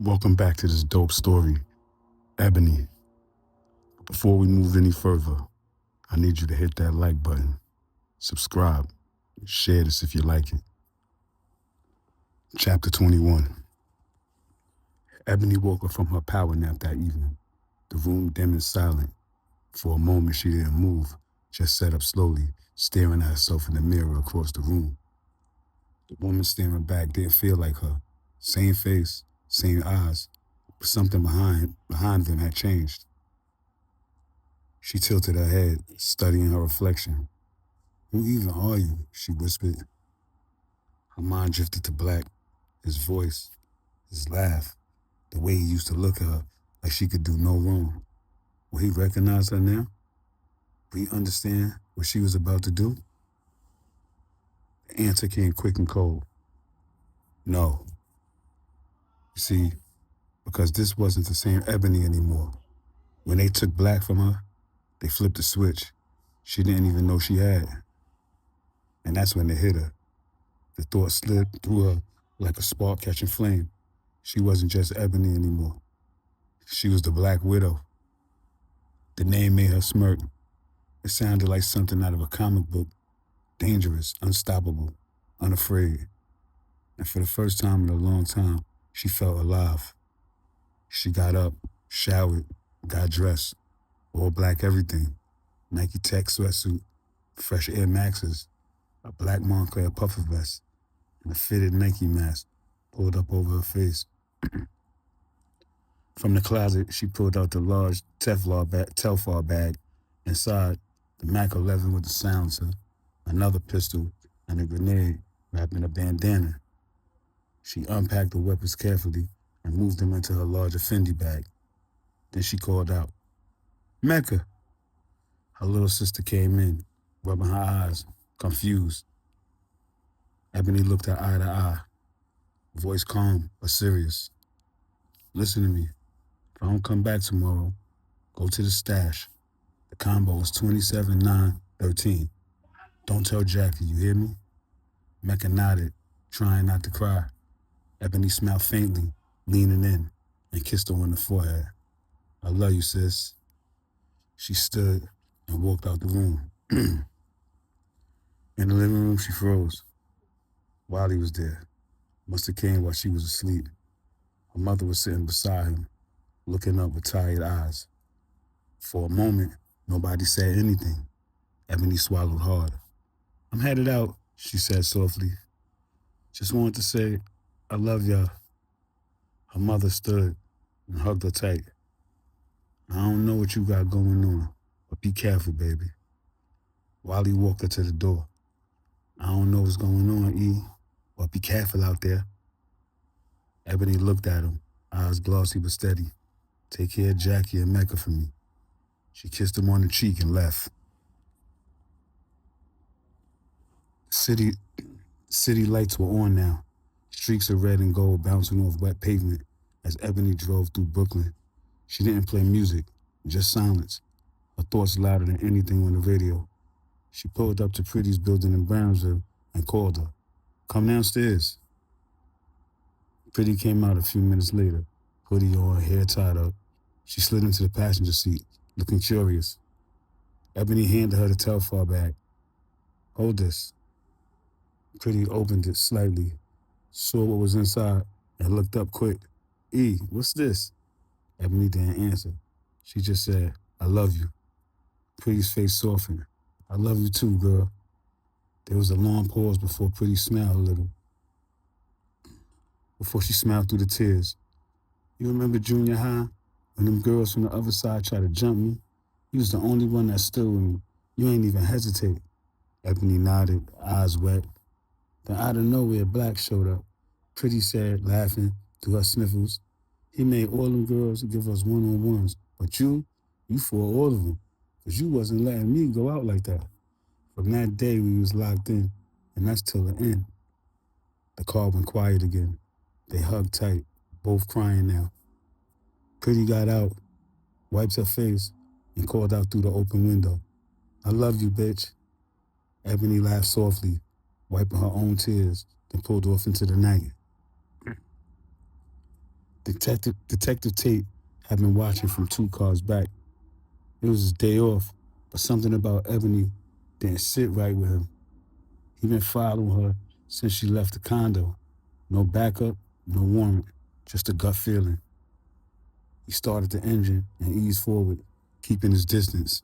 Welcome back to this dope story, Ebony. Before we move any further, I need you to hit that like button, subscribe, share this if you like it. Chapter 21. Ebony woke up from her power nap that evening. The room dim and silent. For a moment, she didn't move, just sat up slowly, staring at herself in the mirror across the room. The woman staring back didn't feel like her. Same face, same eyes, but something behind them had changed. She tilted her head, studying her reflection. "Who even are you?" she whispered. Her mind drifted to Black, his voice, his laugh, the way he used to look at her like she could do no wrong. Would he recognize her now? Would he understand what she was about to do? The answer came quick and cold. No. You see, because this wasn't the same Ebony anymore. When they took Black from her, they flipped the switch she didn't even know she had. And that's when it hit her. The thought slid through her like a spark catching flame. She wasn't just Ebony anymore. She was the Black Widow. The name made her smirk. It sounded like something out of a comic book. Dangerous, unstoppable, unafraid. And for the first time in a long time, she felt alive. She got up, showered, got dressed. All black everything. Nike Tech sweatsuit, fresh Air Maxes, a black Montclair puffer vest, and a fitted Nike mask pulled up over her face. From the closet, she pulled out the large Telfar bag. Inside, the Mac 11 with the silencer, another pistol, and a grenade wrapped in a bandana. She unpacked the weapons carefully and moved them into her larger Fendi bag. Then she called out, "Mecca!" Her little sister came in, rubbing her eyes, confused. Ebony looked her eye to eye, voice calm but serious. "Listen to me. If I don't come back tomorrow, go to the stash. The combo is 27-9-13. Don't tell Jackie, you hear me?" Mecca nodded, trying not to cry. Ebony smiled faintly, leaning in, and kissed her on the forehead. "I love you, sis." She stood and walked out the room. In the living room, she froze. Wally was there. Must have came while she was asleep. Her mother was sitting beside him, looking up with tired eyes. For a moment, nobody said anything. Ebony swallowed hard. "I'm headed out," she said softly. "Just wanted to say, I love y'all." Her mother stood and hugged her tight. "I don't know what you got going on, but be careful, baby." Wally walked her to the door. "I don't know what's going on, E, but be careful out there." Ebony looked at him, eyes glossy but steady. "Take care of Jackie and Mecca for me." She kissed him on the cheek and left. City, city lights were on now, streaks of red and gold bouncing off wet pavement as Ebony drove through Brooklyn. She didn't play music, just silence, her thoughts louder than anything on the radio. She pulled up to Pretty's building in Brownsville and called her. "Come downstairs." Pretty came out a few minutes later, hoodie on, hair tied up. She slid into the passenger seat, looking curious. Ebony handed her the Telfar bag. "Hold this." Pretty opened it slightly, saw what was inside, and looked up quick. "E, what's this?" Ebony didn't answer. She just said, "I love you." Pretty's face softened. "I love you too, girl." There was a long pause before she smiled through the tears. "You remember junior high, when them girls from the other side tried to jump me? You was the only one that stood with me. You ain't even hesitate." Ebony nodded, eyes wet. Then out of nowhere, Black showed up. Pretty said, laughing through her sniffles. "He made all them girls give us one-on-ones, but you fought all of them, 'cause you wasn't letting me go out like that." From that day, we was locked in, and that's till the end. The car went quiet again. They hugged tight, both crying now. Pretty got out, wiped her face, and called out through the open window, "I love you, bitch." Ebony laughed softly, wiping her own tears, then pulled off into the night. Detective Tate had been watching from 2 cars back. It was his day off, but something about Ebony didn't sit right with him. He'd been following her since she left the condo. No backup, no warrant, just a gut feeling. He started the engine and eased forward, keeping his distance.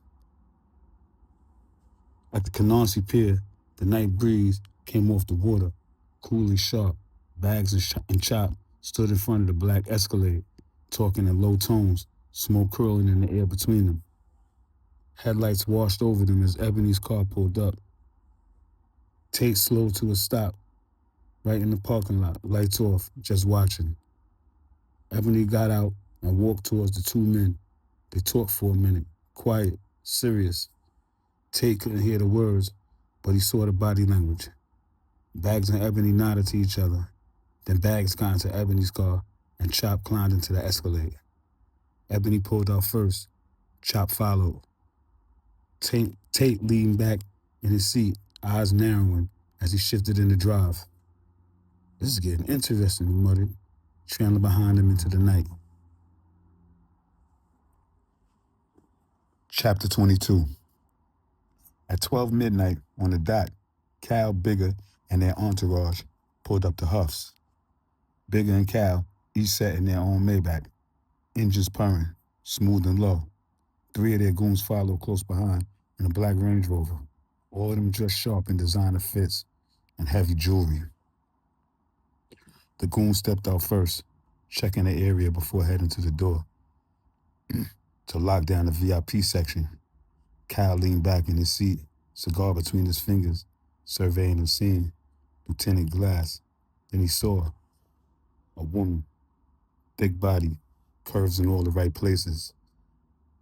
At the Canarsie Pier, the night breeze came off the water, cool and sharp. Bags and Chop stood in front of the black Escalade, talking in low tones, smoke curling in the air between them. Headlights washed over them as Ebony's car pulled up. Tate slowed to a stop, right in the parking lot, lights off, just watching. Ebony got out and walked towards the 2 men. They talked for a minute, quiet, serious. Tate couldn't hear the words, but he saw the body language. Bags and Ebony nodded to each other. Then Bags got into Ebony's car and Chop climbed into the Escalade. Ebony pulled out first. Chop followed. Tate leaned back in his seat, eyes narrowing as he shifted in the drive. This is getting interesting, he muttered, trailing behind him into the night. Chapter 22. At 12 midnight on the dot, Cal, Bigger, and their entourage pulled up to Huff's. Bigger and Cal each sat in their own Maybach, engines purring, smooth and low. 3 of their goons followed close behind in a black Range Rover, all of them dressed sharp in designer fits and heavy jewelry. The goons stepped out first, checking the area before heading to the door. To lock down the VIP section, Cal leaned back in his seat, cigar between his fingers, surveying the scene, Lieutenant Glass. Then he saw a woman, thick body, curves in all the right places,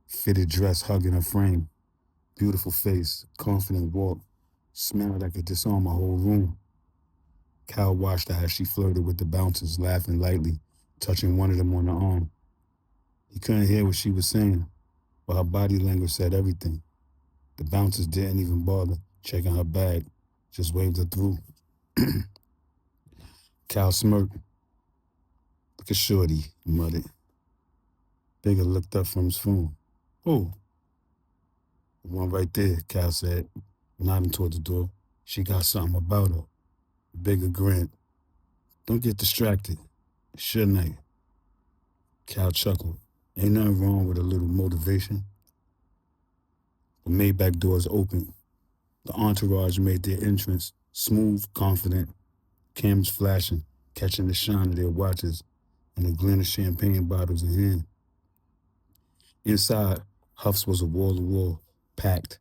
fitted dress hugging her frame, beautiful face, confident walk, smell that could disarm a whole room. Cal watched her as she flirted with the bouncers, laughing lightly, touching one of them on the arm. He couldn't hear what she was saying, but her body language said everything. The bouncers didn't even bother checking her bag, just waved her through. Cal smirked. Look at Shorty, he muttered. Bigger looked up from his phone. Who? The one right there, Cal said, nodding toward the door. She got something about her. Bigger grinned. Don't get distracted. Shouldn't I? Cal chuckled. Ain't nothing wrong with a little motivation. The Maybach doors opened. The entourage made their entrance, smooth, confident, cameras flashing, catching the shine of their watches and the glint of champagne bottles in hand. Inside, Huff's was a wall-to-wall, packed.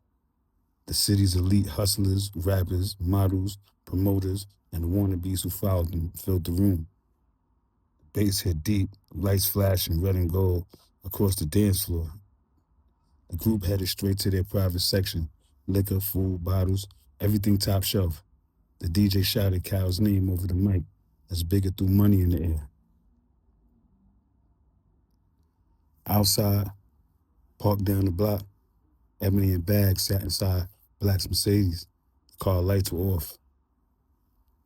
The city's elite hustlers, rappers, models, promoters, and the wannabes who followed them filled the room. The bass hit deep, lights flashing red and gold across the dance floor. The group headed straight to their private section, liquor, food, bottles, everything top shelf. The DJ shouted Cal's name over the mic as Bigger threw money in the air. Outside, parked down the block, Ebony and Bags sat inside Black's Mercedes. The car lights were off.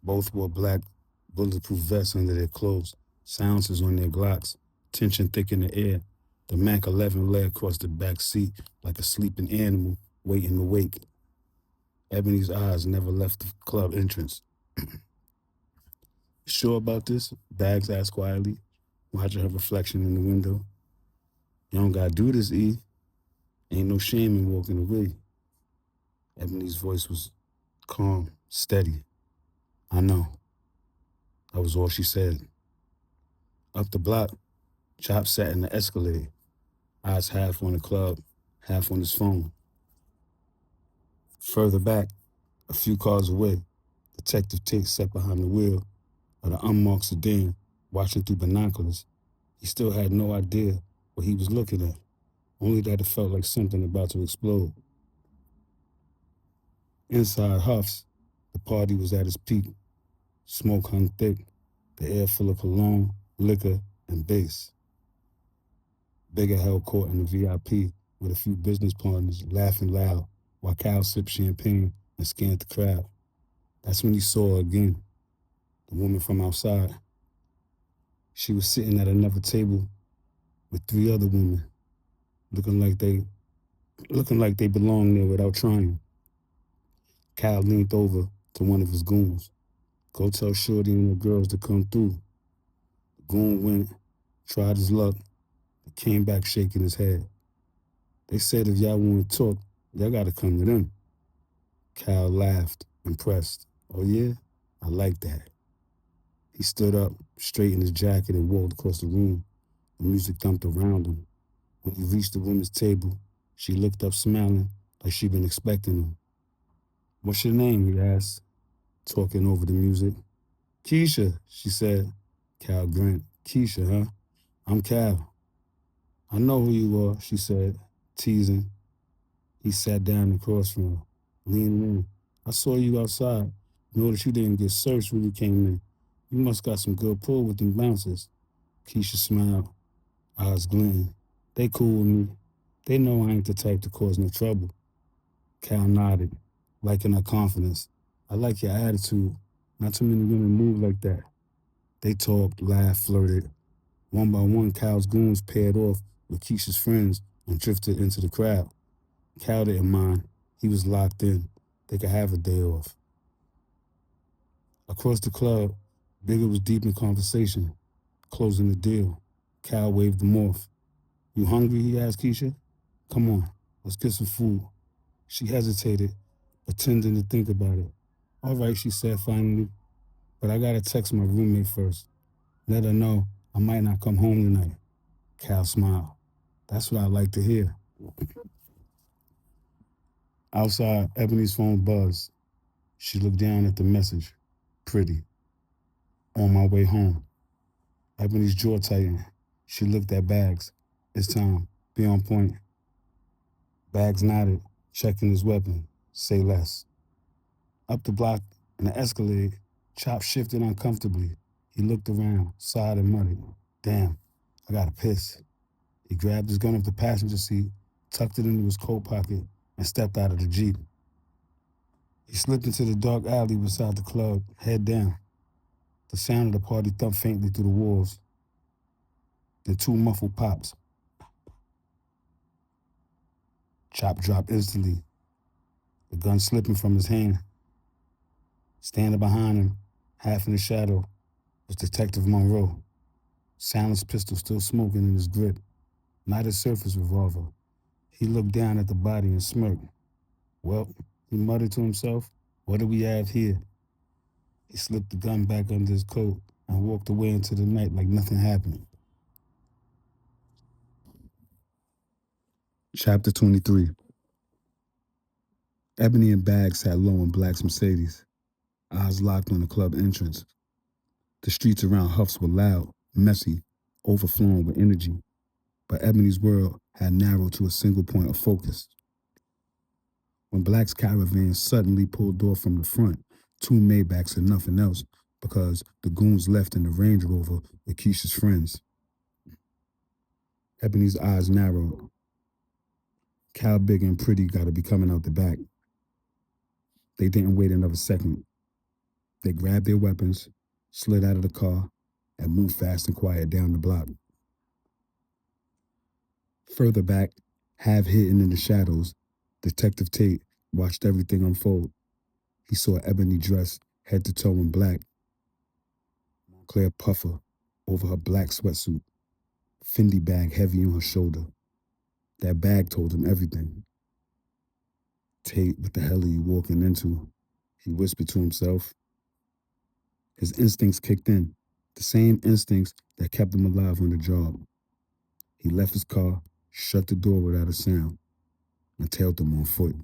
Both wore black bulletproof vests under their clothes, silencers on their Glocks, tension thick in the air. The Mac 11 lay across the back seat like a sleeping animal waiting to wake. Ebony's eyes never left the club entrance. Sure about this? Bags asked quietly, watching her reflection in the window. You don't gotta do this, E. Ain't no shame in walking away. Ebony's voice was calm, steady. I know. That was all she said. Up the block, Chop sat in the Escalade, eyes half on the club, half on his phone. Further back, a few cars away, Detective Tate sat behind the wheel of the unmarked sedan, watching through binoculars. He still had no idea what he was looking at, only that it felt like something about to explode. Inside Huff's, the party was at its peak. Smoke hung thick, the air full of cologne, liquor, and bass. Bigger held court in the VIP with a few business partners laughing loud while Cal sipped champagne and scanned the crowd. That's when he saw her again, the woman from outside. She was sitting at another table with three other women, looking like they belonged there without trying. Cal leaned over to one of his goons. Go tell Shorty and the girls to come through. The goon went, tried his luck, and came back shaking his head. They said if y'all want to talk, y'all gotta come to them. Cal laughed, impressed. Oh yeah? I like that. He stood up, straightened his jacket, and walked across the room. The music thumped around him. When he reached the woman's table, she looked up smiling like she'd been expecting him. What's your name? He asked, talking over the music. Keisha, she said. Cal grinned. Keisha, huh? I'm Cal. I know who you are, she said, teasing. He sat down across from her, leaning in. I saw you outside. Noticed you didn't get searched when you came in. You must got some good pull with them bouncers. Keisha smiled, eyes glinting. They cool with me. They know I ain't the type to cause no trouble. Cal nodded, liking her confidence. I like your attitude. Not too many women move like that. They talked, laughed, flirted. One by one, Cal's goons paired off with Keisha's friends and drifted into the crowd. Cal didn't mind. He was locked in. They could have a day off. Across the club, Bigger was deep in conversation, closing the deal. Cal waved them off. You hungry? He asked Keisha. Come on, let's get some food. She hesitated, pretending to think about it. All right, she said finally, but I gotta text my roommate first. Let her know I might not come home tonight. Cal smiled. That's what I like to hear. Outside, Ebony's phone buzzed. She looked down at the message. Pretty. On my way home. Ebony's jaw tightened. She looked at Bags. It's time. Be on point. Bags nodded, checking his weapon. Say less. Up the block, in the Escalade, Chop shifted uncomfortably. He looked around, sighed and muttered. Damn, I gotta piss. He grabbed his gun off the passenger seat, tucked it into his coat pocket, and stepped out of the Jeep. He slipped into the dark alley beside the club, head down. The sound of the party thumped faintly through the walls. Then two muffled pops. Chop dropped instantly, the gun slipping from his hand. Standing behind him, half in the shadow, was Detective Monroe. Silenced pistol still smoking in his grip, not his surface revolver. He looked down at the body and smirked. Well, he muttered to himself, what do we have here? He slipped the gun back under his coat and walked away into the night like nothing happened. Chapter 23. Ebony and Bags sat low in Black's Mercedes, eyes locked on the club entrance. The streets around Huff's were loud, messy, overflowing with energy, but Ebony's world had narrowed to a single point of focus. When Black's caravan suddenly pulled off from the front, two Maybachs and nothing else, because the goons left in the Range Rover with Keisha's friends. Ebony's eyes narrowed. Cal, Big, and Pretty gotta be coming out the back. They didn't wait another second. They grabbed their weapons, slid out of the car, and moved fast and quiet down the block. Further back, half hidden in the shadows, Detective Tate watched everything unfold. He saw Ebony dressed head to toe in black, Montclair puffer over her black sweatsuit, Fendi bag heavy on her shoulder. That bag told him everything. Tate, what the hell are you walking into? He whispered to himself. His instincts kicked in, the same instincts that kept him alive on the job. He left his car, shut the door without a sound, and tailed them on foot.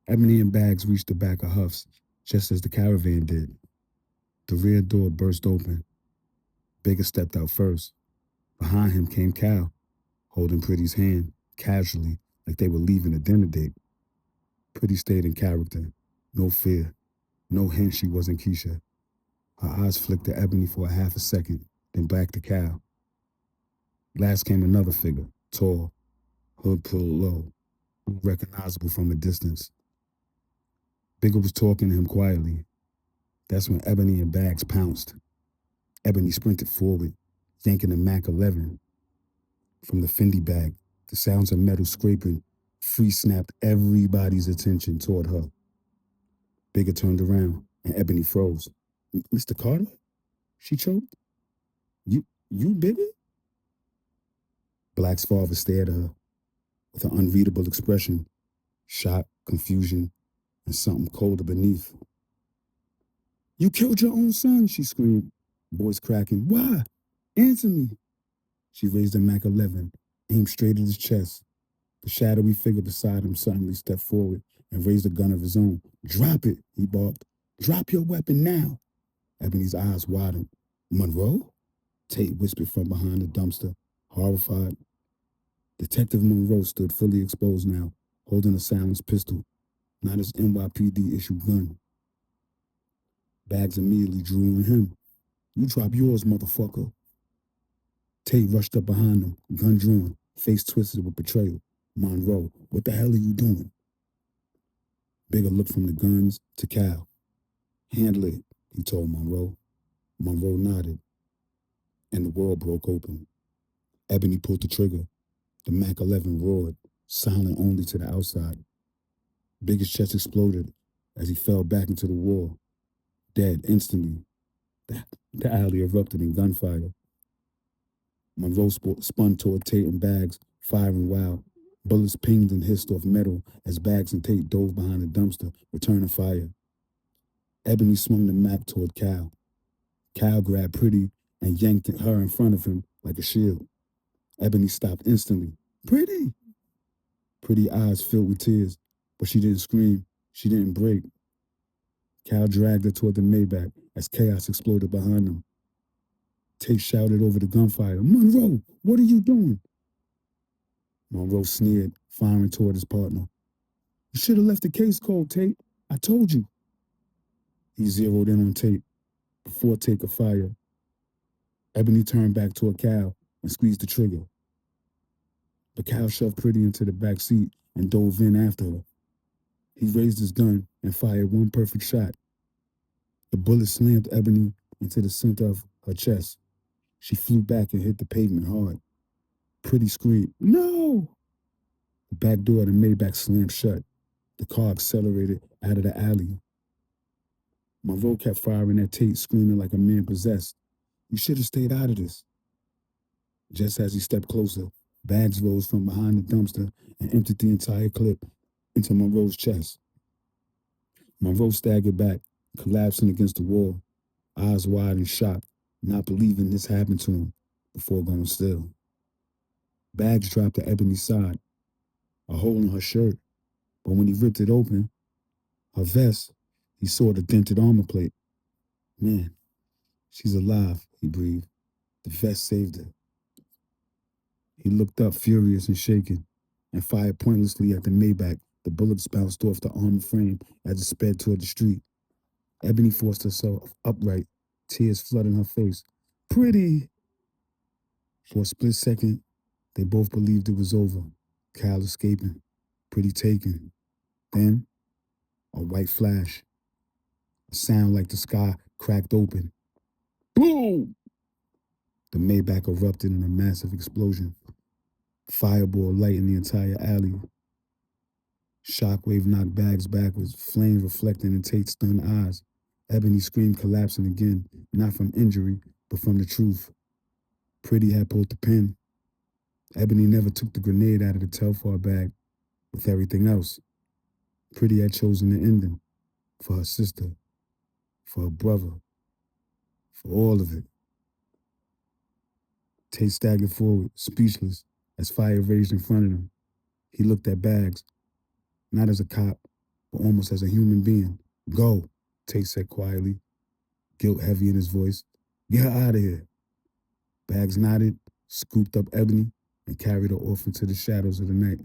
Ebony and Bags reached the back of Huff's just as the caravan did. The rear door burst open. Bigger stepped out first. Behind him came Cal, holding Pretty's hand, casually, like they were leaving a dinner date. Pretty stayed in character. No fear. No hint she wasn't Keisha. Her eyes flicked to Ebony for a half a second, then back to Cal. Last came another figure, tall, hood pulled low, unrecognizable from a distance. Bigger was talking to him quietly. That's when Ebony and Bags pounced. Ebony sprinted forward, yanking the Mac 11 from the Fendi bag. The sounds of metal scraping snapped everybody's attention toward her. Bigger turned around, and Ebony froze. Mr. Carter? She choked. You Bigger? Black's father stared at her with an unreadable expression, shock, confusion, and something colder beneath. You killed your own son, she screamed, voice cracking. Why? Answer me. She raised the Mac 11, aimed straight at his chest. The shadowy figure beside him suddenly stepped forward and raised a gun of his own. Drop it, he barked. Drop your weapon now. Ebony's eyes widened. Monroe? Tate whispered from behind the dumpster, horrified. Detective Monroe stood fully exposed now, holding a silenced pistol, not his NYPD-issued gun. Bags immediately drew on him. You drop yours, motherfucker. Tate rushed up behind him, gun drawn, face twisted with betrayal. Monroe, what the hell are you doing? Bigger looked from the guns to Cal. Handle it, he told Monroe. Monroe nodded, and the world broke open. Ebony pulled the trigger. The Mac 11 roared, silent only to the outside. Bigger's chest exploded as he fell back into the wall, dead instantly. The alley erupted in gunfire. Monroe spun toward Tate and Bags, firing wild. Bullets pinged and hissed off metal as Bags and Tate dove behind the dumpster, returning fire. Ebony swung the Mac toward Cal. Cal grabbed Pretty and yanked her in front of him like a shield. Ebony stopped instantly. Pretty! Pretty eyes filled with tears, but she didn't scream. She didn't break. Cal dragged her toward the Maybach as chaos exploded behind them. Tate shouted over the gunfire, Monroe, what are you doing? Monroe sneered, firing toward his partner. You should have left the case cold, Tate. I told you. He zeroed in on Tate before Tate could fire. Ebony turned back toward Cal and squeezed the trigger. But Cal shoved Pretty into the back seat and dove in after her. He raised his gun and fired one perfect shot. The bullet slammed Ebony into the center of her chest. She flew back and hit the pavement hard. Pretty screamed, no! The back door of the Maybach slammed shut. The car accelerated out of the alley. Monroe kept firing at Tate, screaming like a man possessed. You should have stayed out of this. Just as he stepped closer, Bags rose from behind the dumpster and emptied the entire clip into Monroe's chest. Monroe staggered back, collapsing against the wall, eyes wide in shock, not believing this happened to him, before going still. Bags dropped to Ebony's side, a hole in her shirt, but when he ripped it open, her vest, he saw the dented armor plate. Man, she's alive, he breathed. The vest saved her. He looked up, furious and shaken, and fired pointlessly at the Maybach. The bullets bounced off the armor frame as it sped toward the street. Ebony forced herself upright, tears flooding her face. Pretty! For a split second, they both believed it was over. Cal escaping, Pretty taken. Then, a white flash. A sound like the sky cracked open. Boom! The Maybach erupted in a massive explosion. Fireball lighting the entire alley. Shockwave knocked Bags backwards, flames reflecting in Tate's stunned eyes. Ebony screamed, collapsing again, not from injury, but from the truth. Pretty had pulled the pin. Ebony never took the grenade out of the Telfar bag with everything else. Pretty had chosen the ending for her sister, for her brother, for all of it. Tate staggered forward, speechless, as fire raged in front of him. He looked at Bags, not as a cop, but almost as a human being. Go, Tate said quietly, guilt heavy in his voice. Get her out of here. Bags nodded, scooped up Ebony, and carried her off into the shadows of the night.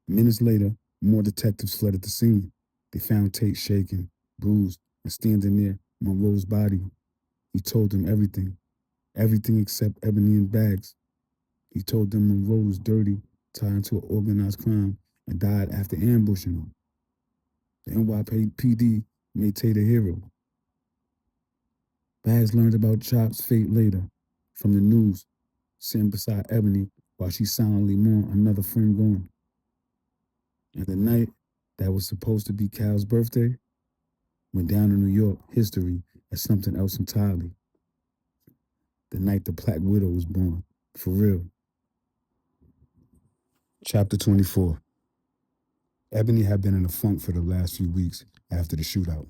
Minutes later, more detectives flooded the scene. They found Tate shaking, bruised, and standing near Monroe's body. He told them everything. Everything except Ebony and Bags. He told them Monroe was dirty, tied into an organized crime, and died after ambushing him. The NYPD made Tate a hero. Bags learned about Chop's fate later from the news, sitting beside Ebony while she silently mourned another friend gone. And the night that was supposed to be Cal's birthday went down in New York history as something else entirely. The night the Black Widow was born. For real. Chapter 24. Ebony had been in a funk for the last few weeks after the shootout.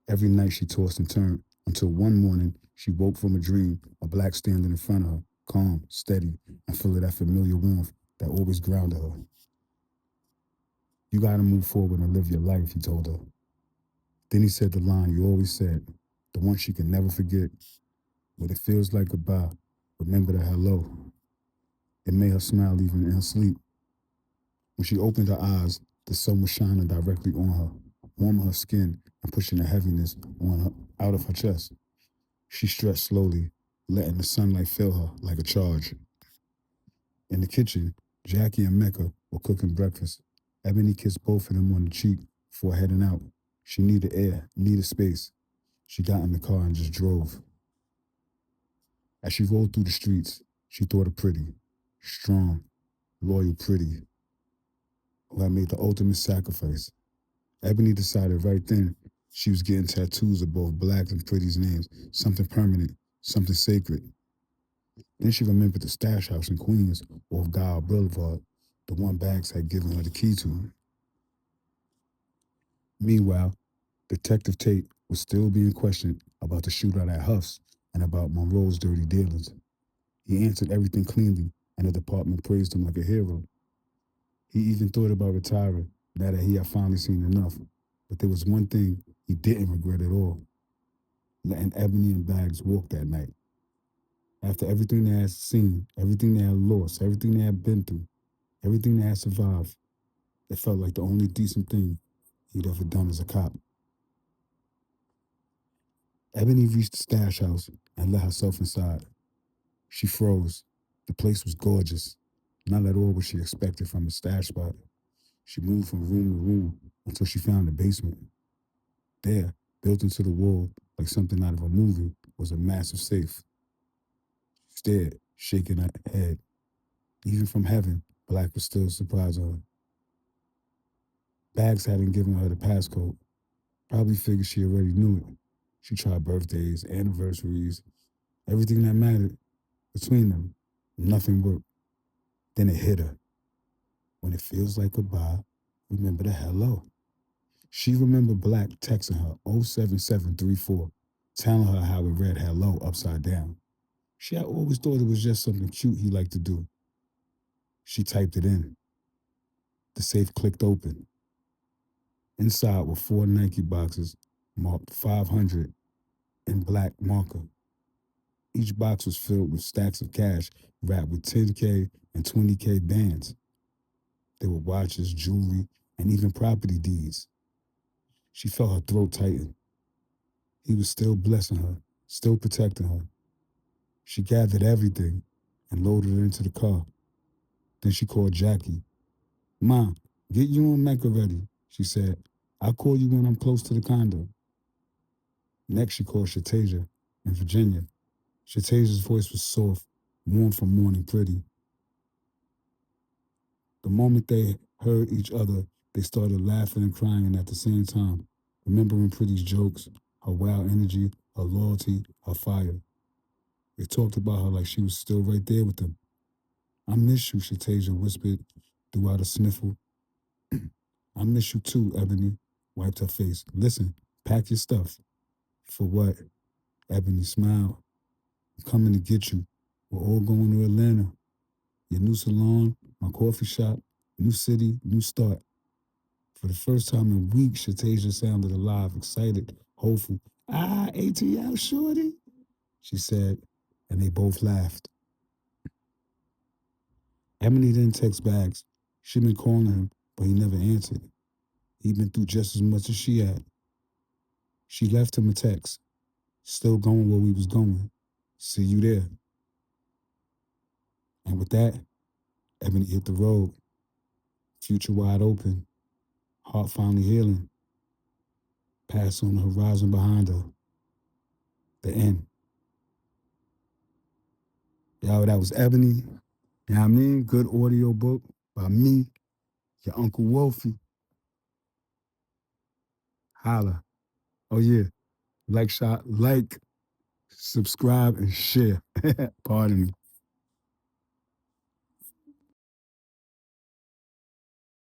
Every night she tossed and turned until one morning she woke from a dream, a Black standing in front of her, calm, steady, and full of that familiar warmth that always grounded her. You gotta move forward and live your life, he told her. Then he said the line you always said, the one she could never forget. When it feels like goodbye, remember the hello. It made her smile even in her sleep. When she opened her eyes, the sun was shining directly on her, warming her skin and pushing the heaviness on her out of her chest. She stretched slowly, letting the sunlight fill her like a charge. In the kitchen, Jackie and Mecca were cooking breakfast. Ebony kissed both of them on the cheek before heading out. She needed air, needed space. She got in the car and just drove. As she rolled through the streets, she thought of Pretty, strong, loyal Pretty, who had made the ultimate sacrifice. Ebony decided right then she was getting tattoos of both Black and Pretty's names, something permanent, something sacred. Then she remembered the stash house in Queens off Guile Boulevard, the one Bags had given her the key to. Meanwhile, Detective Tate was still being questioned about the shootout at Huff's and about Monroe's dirty dealings. He answered everything cleanly, and the department praised him like a hero. He even thought about retiring now that he had finally seen enough. But there was one thing he didn't regret at all: letting Ebony and Bags walk that night. After everything they had seen, everything they had lost, everything they had been through, everything they had survived, it felt like the only decent thing he'd ever done as a cop. Ebony reached the stash house and let herself inside. She froze. The place was gorgeous, not at all what she expected from a stash spot. She moved from room to room until she found the basement. There, built into the wall like something out of a movie, was a massive safe. She stared, shaking her head. Even from heaven, Black was still surprised her. Bags hadn't given her the passcode. Probably figured she already knew it. She tried birthdays, anniversaries, everything that mattered between them. Nothing worked. Then it hit her. When it feels like goodbye, remember the hello. She remembered Black texting her 07734, telling her how it read hello upside down. She had always thought it was just something cute he liked to do. She typed it in. The safe clicked open. Inside were 4 Nike boxes marked 500 in black marker. Each box was filled with stacks of cash wrapped with 10K and 20K bands. There were watches, jewelry, and even property deeds. She felt her throat tighten. He was still blessing her, still protecting her. She gathered everything and loaded it into the car. Then she called Jackie. "Ma, get you and Mecca ready," she said. "I'll call you when I'm close to the condo." Next, she called Shatasia in Virginia. Shatasia's voice was soft, warm from mourning Pretty. The moment they heard each other, they started laughing and crying at the same time, remembering Pretty's jokes, her wild energy, her loyalty, her fire. They talked about her like she was still right there with them. "I miss you," Shatasia whispered throughout a sniffle. "I miss you too," Ebony wiped her face. "Listen, pack your stuff." "For what?" Ebony smiled. "I'm coming to get you. We're all going to Atlanta. Your new salon, my coffee shop, new city, new start." For the first time in weeks, Shatasia sounded alive, excited, hopeful. ATL shorty," she said, and they both laughed. Ebony didn't text Bags. She'd been calling him, but he never answered. He'd been through just as much as she had. She left him a text. "Still going where we was going. See you there." And with that, Ebony hit the road, future wide open, heart finally healing, past on the horizon behind her. The end. Yo, that was Ebony. You know what I mean? Good audio book by me, your Uncle Wolfie. Holla. Oh yeah. Like, subscribe, and share. Pardon me.